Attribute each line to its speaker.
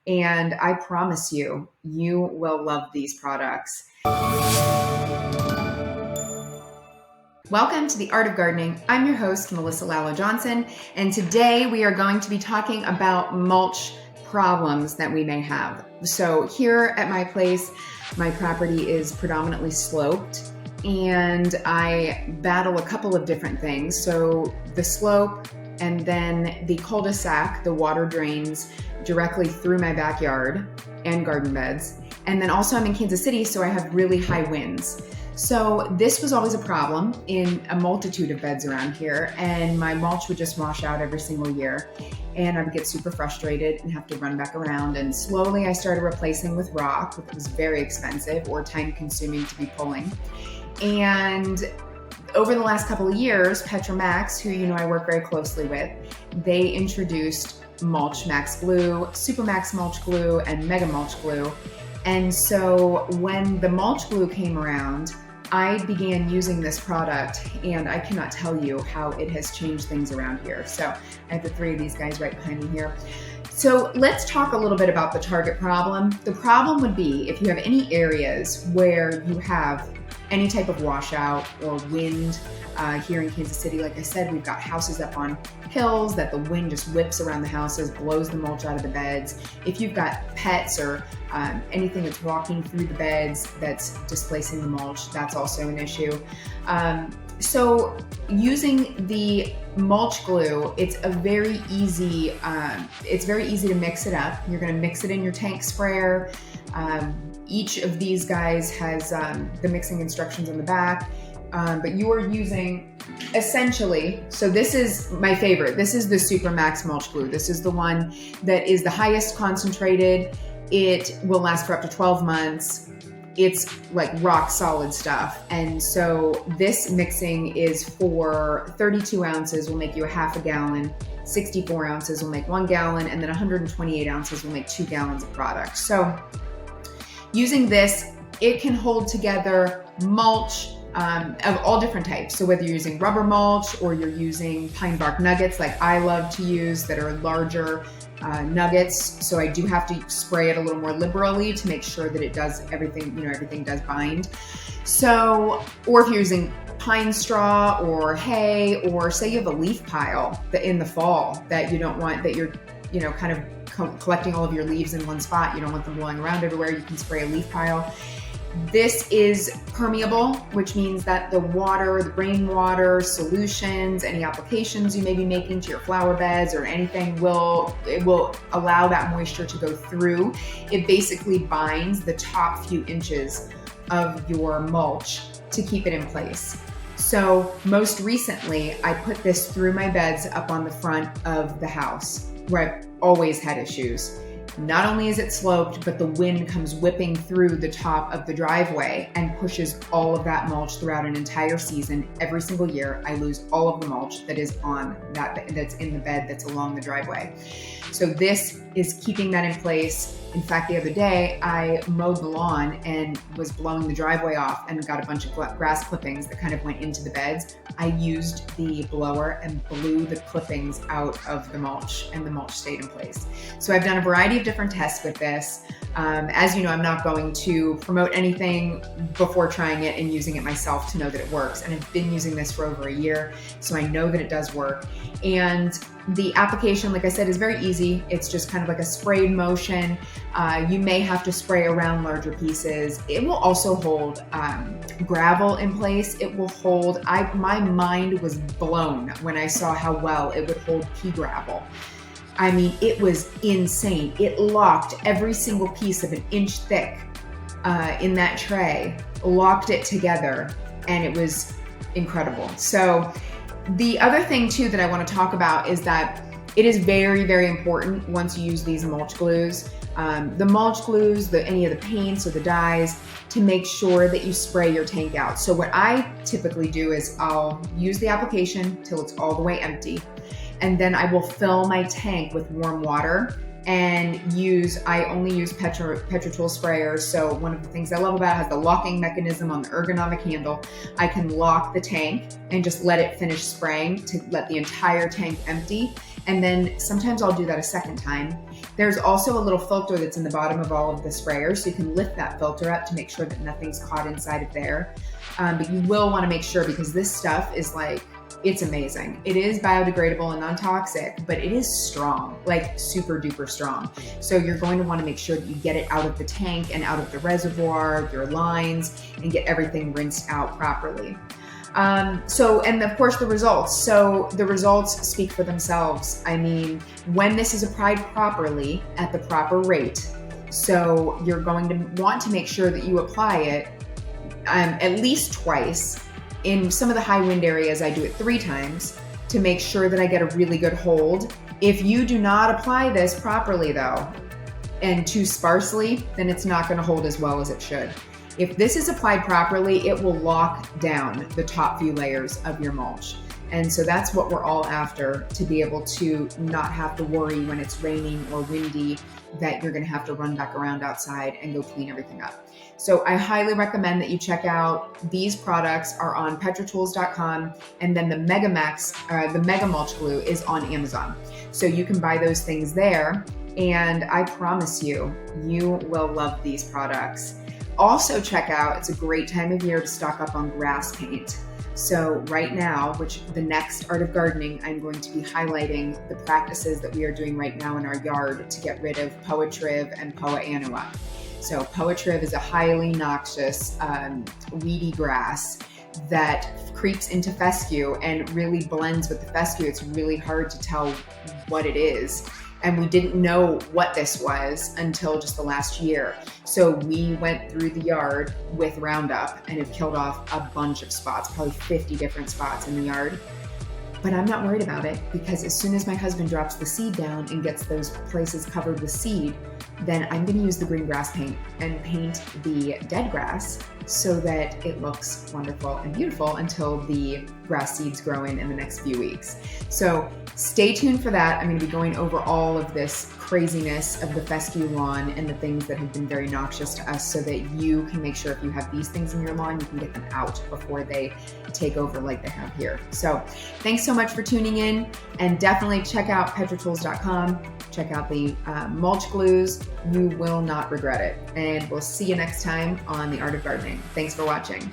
Speaker 1: And I promise you, you will love these products. Welcome to the Art of Gardening. I'm your host, Melissa Lallo-Johnson, and today we are going to be talking about mulch problems that we may have. So here at my place, my property is predominantly sloped, and I battle a couple of different things. So the slope and then the cul-de-sac, the water drains directly through my backyard and garden beds. And then also I'm in Kansas City, so I have really high winds. So this was always a problem in a multitude of beds around here, and my mulch would just wash out every single year, and I would get super frustrated and have to run back around. And slowly I started replacing with rock, which was very expensive or time consuming to be pulling. And over the last couple of years, PetraMax, who I work very closely with, they introduced PetraMax Glue, Supermax Mulch Glue, and Mega Mulch Glue. And so when the mulch glue came around, I began using this product, and I cannot tell you how it has changed things around here. So I have the three of these guys right behind me here. So let's talk a little bit about the target problem. The problem would be if you have any areas where you have any type of washout or wind. Here in Kansas City, like I said, we've got houses up on hills that the wind just whips around the houses, blows the mulch out of the beds. If you've got pets or anything that's walking through the beds that's displacing the mulch, that's also an issue. So using the mulch glue, it's very easy to mix it up. You're going to mix it in your tank sprayer. Each of these guys has the mixing instructions on the back. But you are using essentially, so this is my favorite. This is the Supermax Mulch Glue. This is the one that is the highest concentrated. It will last for up to 12 months. It's like rock solid stuff. And so this mixing is for 32 ounces will make you a half a gallon, 64 ounces will make 1 gallon, and then 128 ounces will make 2 gallons of product. So using this, it can hold together mulch of all different types. So whether you're using rubber mulch or you're using pine bark nuggets like I love to use that are larger nuggets. So I do have to spray it a little more liberally to make sure that it does everything, everything does bind. So, or if you're using pine straw or hay, or say you have a leaf pile that in the fall that you don't want, that you're, kind of collecting all of your leaves in one spot. You don't want them blowing around everywhere. You can spray a leaf pile. This is permeable, which means that the water, the rainwater solutions, any applications you may be making to your flower beds or anything will allow that moisture to go through. It basically binds the top few inches of your mulch to keep it in place. So most recently, I put this through my beds up on the front of the house where I've always had issues. Not only is it sloped, but the wind comes whipping through the top of the driveway and pushes all of that mulch throughout an entire season. Every single year, I lose all of the mulch that is on that's in the bed that's along the driveway. So this is keeping that in place. In fact, the other day, I mowed the lawn and was blowing the driveway off and got a bunch of grass clippings that kind of went into the beds. I used the blower and blew the clippings out of the mulch, and the mulch stayed in place. So I've done a variety of different tests with this. As you know, I'm not going to promote anything before trying it and using it myself to know that it works. And I've been using this for over a year, so I know that it does work. And the application, like I said, is very easy. It's just kind of like a sprayed motion. You may have to spray around larger pieces. It will also hold gravel in place. It will hold, my mind was blown when I saw how well it would hold pea gravel. I mean, it was insane. It locked every single piece of 1 inch thick in that tray, locked it together, and it was incredible. So the other thing too that I want to talk about is that it is very, very important once you use these mulch glues, the mulch glues, any of the paints or the dyes, to make sure that you spray your tank out. So what I typically do is I'll use the application till it's all the way empty, and then I will fill my tank with warm water and I only use PETRATOOLS sprayers. So one of the things I love about it has the locking mechanism on the ergonomic handle. I can lock the tank and just let it finish spraying to let the entire tank empty. And then sometimes I'll do that a second time. There's also a little filter that's in the bottom of all of the sprayers, so you can lift that filter up to make sure that nothing's caught inside of there. But you will want to make sure, because this stuff is like, it's amazing. It is biodegradable and non-toxic, but it is strong, like super duper strong. So you're going to want to make sure that you get it out of the tank and out of the reservoir, your lines, and get everything rinsed out properly. And of course the results. So the results speak for themselves. I mean, when this is applied properly at the proper rate, so you're going to want to make sure that you apply it at least twice. In some of the high wind areas, I do it 3 times to make sure that I get a really good hold. If you do not apply this properly though, and too sparsely, then it's not going to hold as well as it should. If this is applied properly, it will lock down the top few layers of your mulch. And so that's what we're all after, to be able to not have to worry when it's raining or windy that you're going to have to run back around outside and go clean everything up. So I highly recommend that you check out these products. Are on PetraTools.com, and then the Mega Mulch Glue is on Amazon. So you can buy those things there, and I promise you, you will love these products. Also check out, it's a great time of year to stock up on grass paint. So right now, which the next Art of Gardening, I'm going to be highlighting the practices that we are doing right now in our yard to get rid of PoeTriv and Poa annua. So PoeTriv is a highly noxious, weedy grass that creeps into fescue and really blends with the fescue. It's really hard to tell what it is. And we didn't know what this was until just the last year. So we went through the yard with Roundup and have killed off a bunch of spots, probably 50 different spots in the yard. But I'm not worried about it, because as soon as my husband drops the seed down and gets those places covered with seed, then I'm going to use the green grass paint and paint the dead grass so that it looks wonderful and beautiful until the grass seeds grow in the next few weeks. So stay tuned for that. I'm going to be going over all of this craziness of the fescue lawn and the things that have been very noxious to us, so that you can make sure if you have these things in your lawn, you can get them out before they take over like they have here. So thanks so much for tuning in, and definitely check out PetraTools.com. Check out the mulch glues. You will not regret it. And we'll see you next time on The Art of Gardening. Thanks for watching.